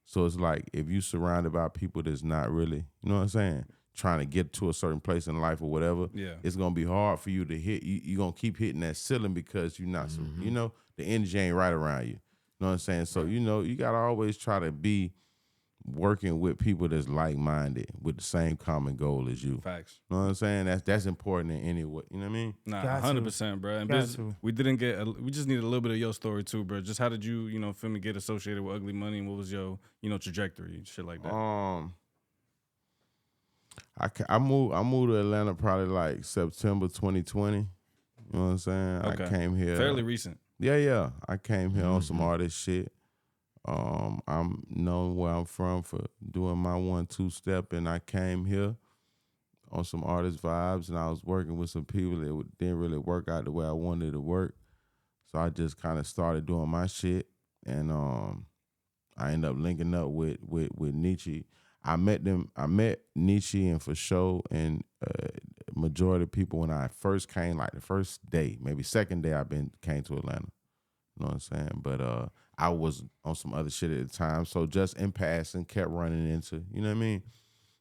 So it's like, if you surrounded by people that's not really, you know what I'm saying, trying to get to a certain place in life or whatever, it's going to be hard for you to hit. You're going to keep hitting that ceiling because you're not, the energy ain't right around you. You know what I'm saying? So, you got to always try to be working with people that's like-minded with the same common goal as you. Facts. You know what I'm saying? That's important in any way. You know what I mean? Nah, 100%, bro. And we just need a little bit of your story too, bro. Just how did you, feel me, get associated with Ugly Money, and what was your, trajectory, shit like that? I moved to Atlanta probably like September 2020. You know what I'm saying? Okay. I came here fairly recent. Yeah. I came here on some artist shit. I'm known where I'm from for doing my 1-2 step, and I came here on some artist vibes, and I was working with some people that didn't really work out the way I wanted it to work. So I just kind of started doing my shit, and I ended up linking up with Nietzsche. I met Nietzsche and For Show and majority of people when I first came, like the first day, maybe second day came to Atlanta. You know what I'm saying? But I was on some other shit at the time, so just in passing, kept running into, you know what I mean?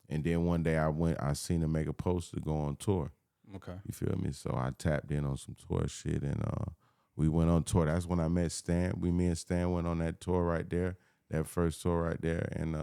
And then one day I seen him make a post to go on tour. Okay. You feel me? So I tapped in on some tour shit, and we went on tour. That's when I met Stan. Me and Stan went on that tour right there, that first tour right there. And,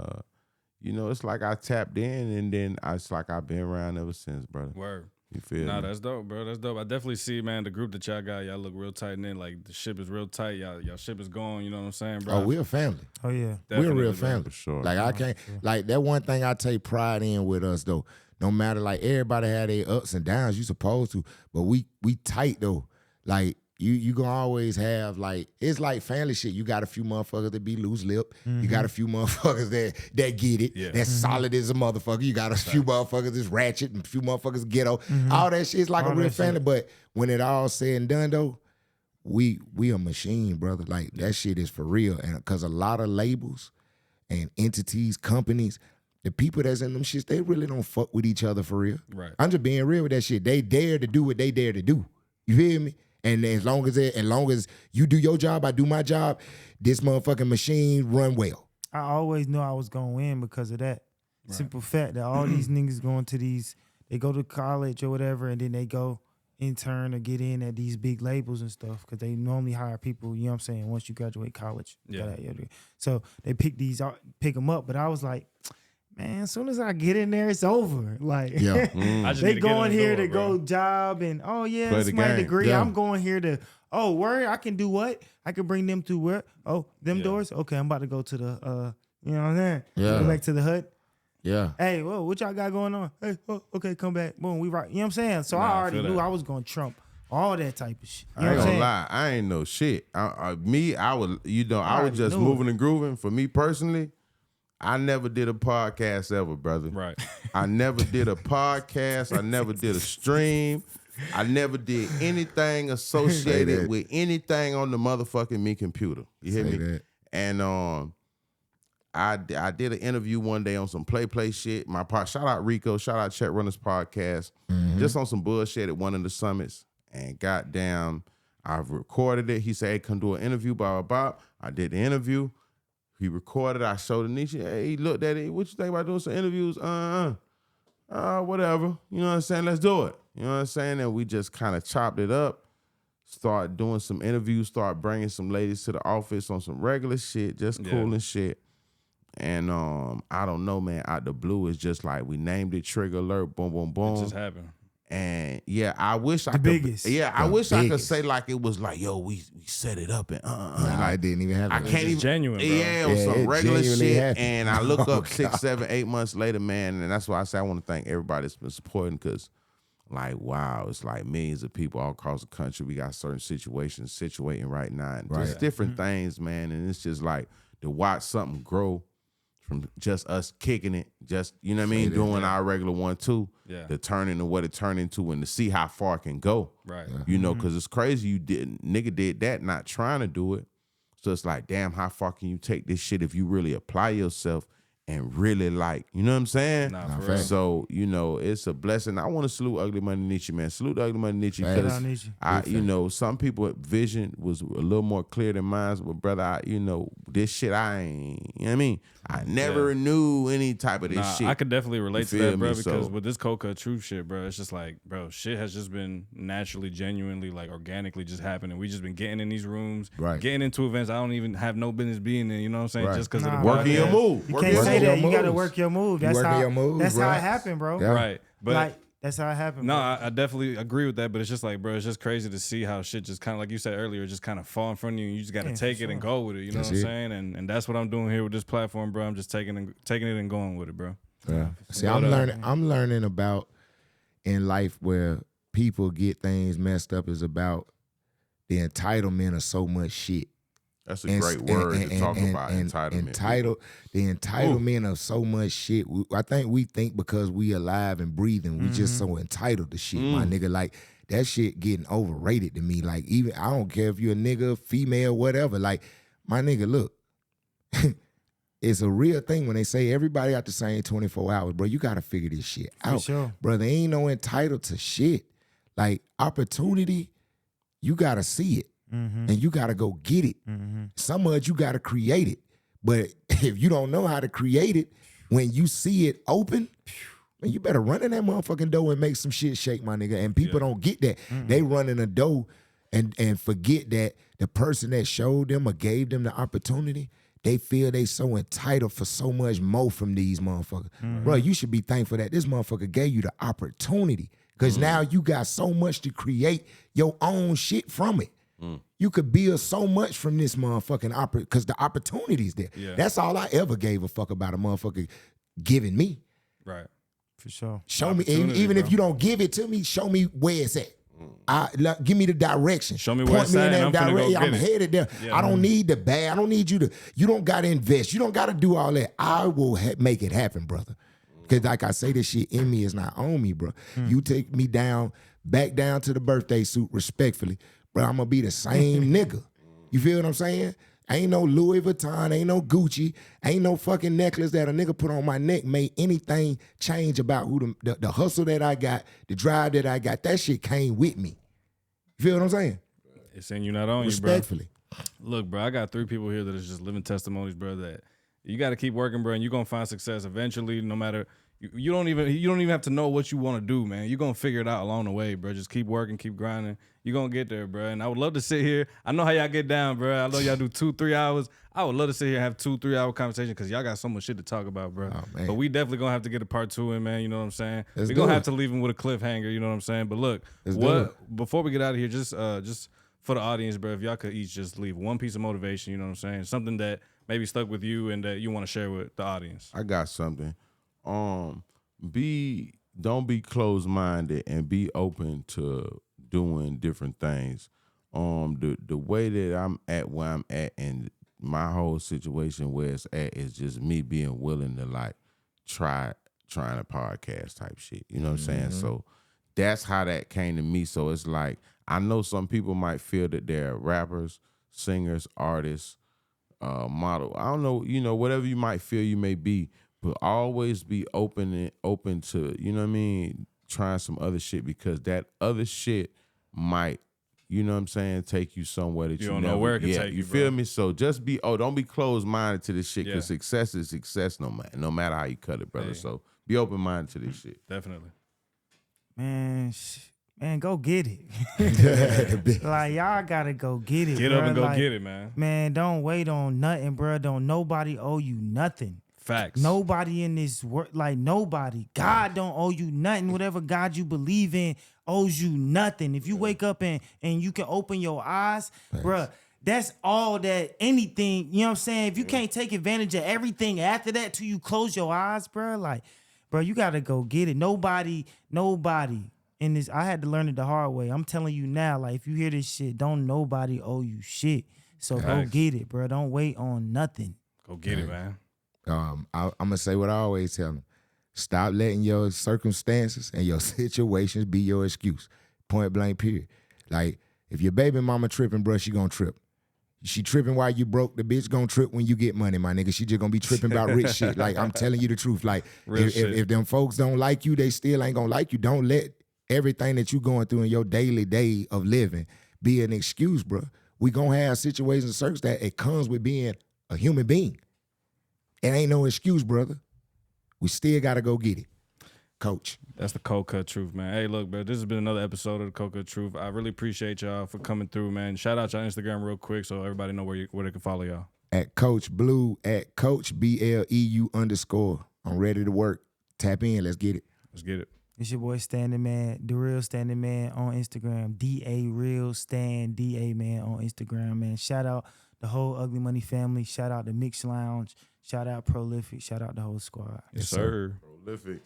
it's like I tapped in, and then it's like I've been around ever since, brother. Word. You feel me? Nah, that's dope, bro. That's dope. I definitely see, man, the group that y'all got, y'all look real tight in. Like, the ship is real tight. Y'all ship is going, you know what I'm saying, bro? Oh, we're a family. Oh, yeah. We're a real Definitely, family. For sure. Like, I can't, like, that one thing I take pride in with us, though, no matter, like, everybody had their ups and downs, you supposed to, but we tight, though. Like, you gonna always have, like, it's like family shit. You got a few motherfuckers that be loose lip. Mm-hmm. You got a few motherfuckers that get it. That's solid as a motherfucker. You got a few motherfuckers that's ratchet and a few motherfuckers ghetto. Mm-hmm. All that shit is like a real family. But when it all said and done, though, we a machine, brother. Like, that shit is for real. And because a lot of labels and entities, companies, the people that's in them shits, they really don't fuck with each other for real. Right. I'm just being real with that shit. They dare to do what they dare to do. You feel me? And as long as you do your job, I do my job, this motherfucking machine run well. I always knew I was going to win because of that. Right. Simple fact that all these niggas going to they go to college or whatever, and then they go intern or get in at these big labels and stuff, because they normally hire people, you know what I'm saying, once you graduate college. Yeah. So they pick them up, but I was like, man, as soon as I get in there, it's over. Like, they going here to go job and, it's my degree. Yeah. I'm going here to, word, I can do what? I can bring them to where? Oh, them doors? Okay, I'm about to go to the, you know what I'm saying? Yeah. Go back to the hut. Yeah. Hey, whoa, what y'all got going on? Hey, okay, come back. Boom, we right. You know what I'm saying? So I already knew I was going to trump all that type of shit. You know I ain't gonna lie, I ain't know shit. I was just moving and grooving. For me personally, I never did a podcast ever, brother. Right. I never did a podcast. I never did a stream. I never did anything associated with anything on the motherfucking me computer. You hear me? That. And I did an interview one day on some play shit. Shout out Rico, shout out Chet Runners Podcast, just on some bullshit at one of the summits. And goddamn, I've recorded it. He said, hey, come do an interview, blah, blah, blah. I did the interview. He recorded. I showed Nietzsche. Hey, he looked at it. What you think about doing some interviews? Whatever. You know what I'm saying? Let's do it. You know what I'm saying? And we just kind of chopped it up. Start doing some interviews. Start bringing some ladies to the office on some regular shit, just cool and shit. And I don't know, man. Out the blue, it's just like we named it Trigger Alert. Boom, boom, boom. It just happened. And yeah, I wish I could. Biggest. Yeah, I wish I could say like it was like, yo, we set it up and Nah, like, I didn't even have. I that. can't even. Genuine, bro. Yeah, it was some it regular genuinely shit. happened. And I look Oh, up 6, God. 7, 8 months later, man, and that's why I say I want to thank everybody that's been supporting because, like, wow, it's like millions of people all across the country. We got certain situations situating right now, and just different things, man. And it's just like to watch something grow from just us kicking it, just, you know what I mean, doing our regular 1-2, to turn into what it turned into and to see how far it can go. Right. You know, because it's crazy nigga did that not trying to do it. So it's like, damn, how far can you take this shit if you really apply yourself and really like, you know what I'm saying? Nah, for real. So, you know, it's a blessing. I want to salute Ugly Money Nietzsche, man. Salute the Ugly Money Nietzsche because you know, some people vision was a little more clear than mine, but brother, you know, this shit I ain't, you know what I mean? I never knew any type of this shit. I could definitely relate to feel that, bro, me? because So- with this Coca Truth shit, bro, it's just like, bro, shit has just been naturally, genuinely, like organically just happening. We just been getting in these rooms, getting into events I don't even have no business being in, you know what I'm saying? Just because of the working your move. You can't say that. You got to work your move. That's working how. your moves, That's how right? it happened, bro. Yeah. Right. But like that's how it happened. no, bro. I definitely agree with that, but it's just like, bro, it's just crazy to see how shit just kind of, like you said earlier, just kind of fall in front of you and you just got to take it and go with it, you know what I'm saying? And that's what I'm doing here with this platform, bro. I'm just taking it and going with it, bro. Yeah. See, I'm learning about in life where people get things messed up is about the entitlement of so much shit. That's a great word to talk about, entitlement. The entitlement of so much shit. I think we think because we alive and breathing, we just so entitled to shit, my nigga. Like, that shit getting overrated to me. Like, even, I don't care if you're a nigga, female, whatever. Like, my nigga, look, it's a real thing when they say everybody got the same 24 hours, bro. You got to figure this shit out. Sure. Bro, there ain't no entitled to shit. Like, opportunity, you got to see it. And you got to go get it. Some of it, you got to create it. But if you don't know how to create it, when you see it open, man, you better run in that motherfucking door and make some shit shake, my nigga. And people don't get that. They run in the door and forget that the person that showed them or gave them the opportunity, they feel they so entitled for so much more from these motherfuckers. Bro, you should be thankful that this motherfucker gave you the opportunity. Because now you got so much to create your own shit from it. You could build so much from this motherfucking because the opportunity's there. That's all I ever gave a fuck about a motherfucker giving me. Right. For sure. Show me, even if you don't give it to me, show me where it's at. Give me the direction. Show me where it's at, and I'm finna go get I'm it. headed there. I don't need the bag. I don't need you to, you don't got to invest. You don't got to do all that. I will make it happen, brother. Because like I say, this shit in me is not on me, bro. You take me down, back down to the birthday suit respectfully. Bro, I'm going to be the same nigga. You feel what I'm saying? Ain't no Louis Vuitton, ain't no Gucci, ain't no fucking necklace that a nigga put on my neck made anything change about who the hustle that I got, the drive that I got. That shit came with me. You feel what I'm saying? It's in you, not on you, bro. Respectfully. Look, bro, I got 3 people here that is just living testimonies, bro, that you got to keep working, bro, and you're going to find success eventually, no matter. You don't even have to know what you want to do, man. You're going to figure it out along the way, bro. Just keep working, keep grinding. You're going to get there, bro. And I would love to sit here. I know how y'all get down, bro. I know y'all do 2-3 hours. I would love to sit here and have 2-3 hour conversation because y'all got so much shit to talk about, bro. Oh, man. But we definitely going to have to get a part 2 in, man. You know what I'm saying? Let's We're going do to it. have to leave him with a cliffhanger, you know what I'm saying? But look, Let's do it. before we get out of here, just for the audience, bro, if y'all could each just leave one piece of motivation, you know what I'm saying? Something that maybe stuck with you and that you want to share with the audience. I got something. Don't be closed-minded and be open to doing different things. The way that I'm at where I'm at and my whole situation where it's at is just me being willing to like trying a podcast type shit. You know what I'm saying? So that's how that came to me. So it's like, I know some people might feel that they're rappers, singers, artists, model. I don't know, whatever you might feel you may be, but always be open to, you know what I mean, trying some other shit because that other shit might you know what I'm saying, take you somewhere that You you don't never, know where it can yeah, take you, feel bro. me? So just don't be closed-minded to this shit, because Yeah. success is success no matter how you cut it, brother. Hey. So be open-minded to this shit. Definitely. Man, go get it. Like, y'all gotta go get it. Get bruh. up and go Like, get it, man. Man, don't wait on nothing, bro. Don't nobody owe you nothing. Facts. Nobody in this world, like nobody. God don't owe you nothing. Whatever God you believe in owes you nothing. If you wake up and you can open your eyes, bruh, that's all that anything, you know what I'm saying? If you can't take advantage of everything after that till you close your eyes, bruh, like, bro, you gotta go get it. Nobody in this, I had to learn it the hard way. I'm telling you now, like, if you hear this shit, don't nobody owe you shit. So go Facts. get it, bro. Don't wait on nothing. Go get it, man. I'm gonna say what I always tell them: stop letting your circumstances and your situations be your excuse. Point blank, period. Like, if your baby mama tripping, bro, she gonna trip. She tripping while you broke. The bitch gonna trip when you get money, my nigga. She just gonna be tripping about rich shit. Like, I'm telling you the truth. Like, if them folks don't like you, they still ain't gonna like you. Don't let everything that you going through in your daily day of living be an excuse, bro. We gonna have situations and circumstances that it comes with being a human being. It ain't no excuse, brother. We still gotta go get it. Coach. That's the Cold Cut Truth, man. Hey, look, bro, this has been another episode of the Cold Cut Truth. I really appreciate y'all for coming through, man. Shout out your Instagram real quick so everybody know where they can follow y'all. At Coach Bleu, at Coach BLEU_. I'm ready to work. Tap in. Let's get it. Let's get it. It's your boy StanDaMan, the real StanDaMan on Instagram. DA real Stan DA man on Instagram, man. Shout out the whole Ugly Money family. Shout out the Mix Lounge. Shout out Prolific. Shout out the whole squad. Yes, sir. Prolific.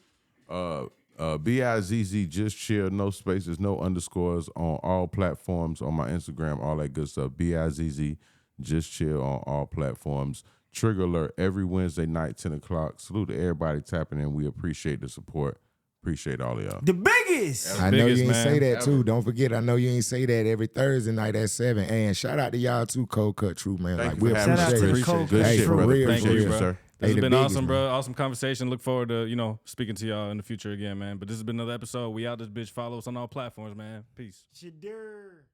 BIZZ, just chill, no spaces, no underscores on all platforms, on my Instagram, all that good stuff. BIZZ, just chill on all platforms. Trigger alert every Wednesday night, 10 o'clock. Salute to everybody tapping in. We appreciate the support. Appreciate all of y'all. The biggest. I know biggest, you ain't man, say that too. ever. Don't forget, I know you ain't say that every Thursday night at 7. And shout out to y'all too, Cold Cut Truth, man. Thank Like, you we for having Shout out us, to the Chris. Cold Good Cut shit, Truth. brother. Real, Thank for you, real. bro. sir. This Hey, has the been biggest, awesome, man. bro. Awesome conversation. Look forward to, speaking to y'all in the future again, man. But this has been another episode. We out this bitch. Follow us on all platforms, man. Peace. Shadur.